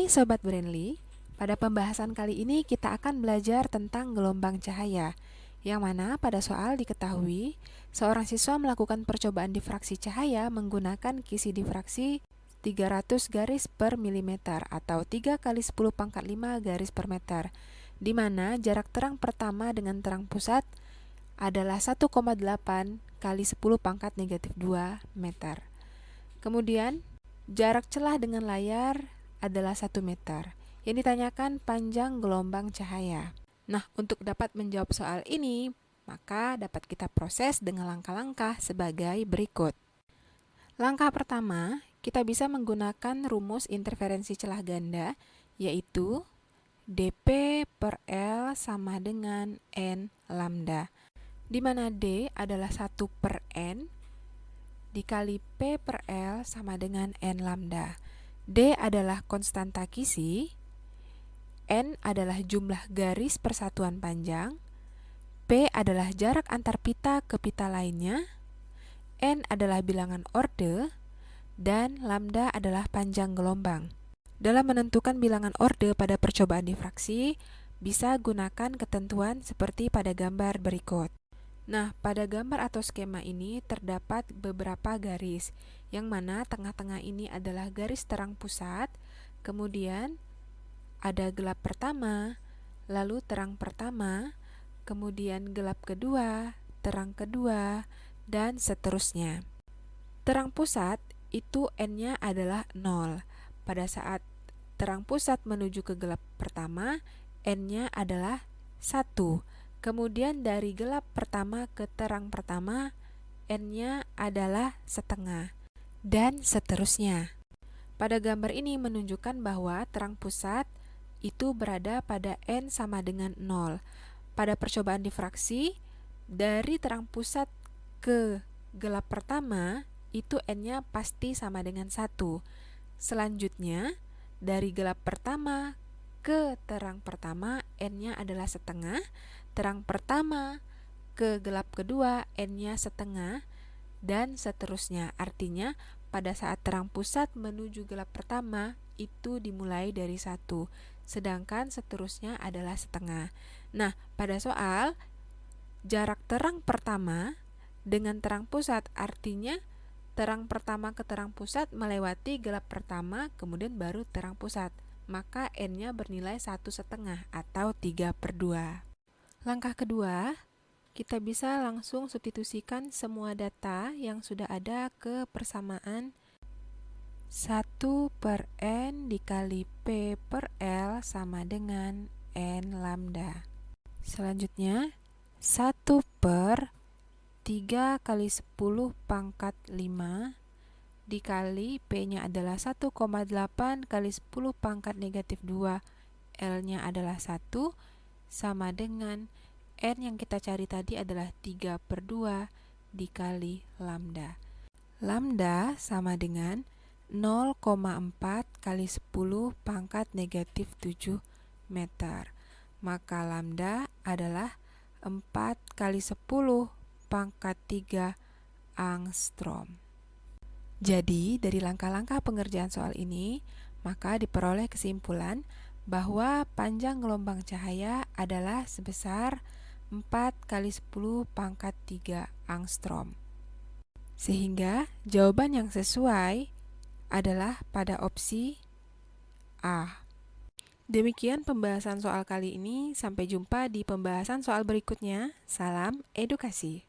Hai Sobat Brainly, pada pembahasan kali ini kita akan belajar tentang gelombang cahaya, yang mana pada soal diketahui seorang siswa melakukan percobaan difraksi cahaya menggunakan kisi difraksi 300 garis per milimeter atau 3 kali 10 pangkat 5 garis per meter, di mana jarak terang pertama dengan terang pusat adalah 1,8 kali 10 pangkat negatif 2 meter. Kemudian, jarak celah dengan layar adalah 1 meter. Yang ditanyakan panjang gelombang cahaya. Nah, untuk dapat menjawab soal ini, maka dapat kita proses dengan langkah-langkah sebagai berikut. Langkah pertama, kita bisa menggunakan rumus interferensi celah ganda, yaitu dP per L sama dengan N lambda, di mana D adalah 1 per N, dikali P per L sama dengan N lambda. D adalah konstanta kisi, N adalah jumlah garis persatuan panjang, P adalah jarak antar pita ke pita lainnya, N adalah bilangan orde, dan lambda adalah panjang gelombang. Dalam menentukan bilangan orde pada percobaan difraksi, bisa gunakan ketentuan seperti pada gambar berikut. Nah, pada gambar atau skema ini terdapat beberapa garis, yang mana tengah-tengah ini adalah garis terang pusat, kemudian ada gelap pertama, lalu terang pertama, kemudian gelap kedua, terang kedua, dan seterusnya. Terang pusat itu N-nya adalah 0. Pada saat terang pusat menuju ke gelap pertama, N-nya adalah 1. Kemudian dari gelap pertama ke terang pertama, N-nya adalah setengah, dan seterusnya. Pada gambar ini menunjukkan bahwa terang pusat itu berada pada N sama dengan 0. Pada percobaan difraksi, dari terang pusat ke gelap pertama, itu N-nya pasti sama dengan 1. Selanjutnya, dari gelap pertama ke terang pertama, N-nya adalah setengah. Terang pertama ke gelap kedua, N-nya setengah, dan seterusnya. Artinya, pada saat terang pusat menuju gelap pertama, itu dimulai dari 1, sedangkan seterusnya adalah setengah. Nah, pada soal, jarak terang pertama dengan terang pusat, artinya terang pertama ke terang pusat melewati gelap pertama, kemudian baru terang pusat. Maka N-nya bernilai 1,5 atau 3/2. Langkah kedua, kita bisa langsung substitusikan semua data yang sudah ada ke persamaan 1 per N dikali P per L sama dengan N lambda. Selanjutnya, 1 per 3 kali 10 pangkat 5 dikali P-nya adalah 1,8 kali 10 pangkat negatif 2, L-nya adalah 1, sama dengan N yang kita cari tadi adalah 3/2 dikali lambda. Lambda sama dengan 0,4 kali 10 pangkat negatif 7 meter. Maka lambda adalah 4 kali 10 pangkat 3 angstrom. Jadi, dari langkah-langkah pengerjaan soal ini, maka diperoleh kesimpulan bahwa panjang gelombang cahaya adalah sebesar 4 kali 10 pangkat 3 angstrom. Sehingga jawaban yang sesuai adalah pada opsi A. Demikian pembahasan soal kali ini. Sampai jumpa di pembahasan soal berikutnya. Salam edukasi.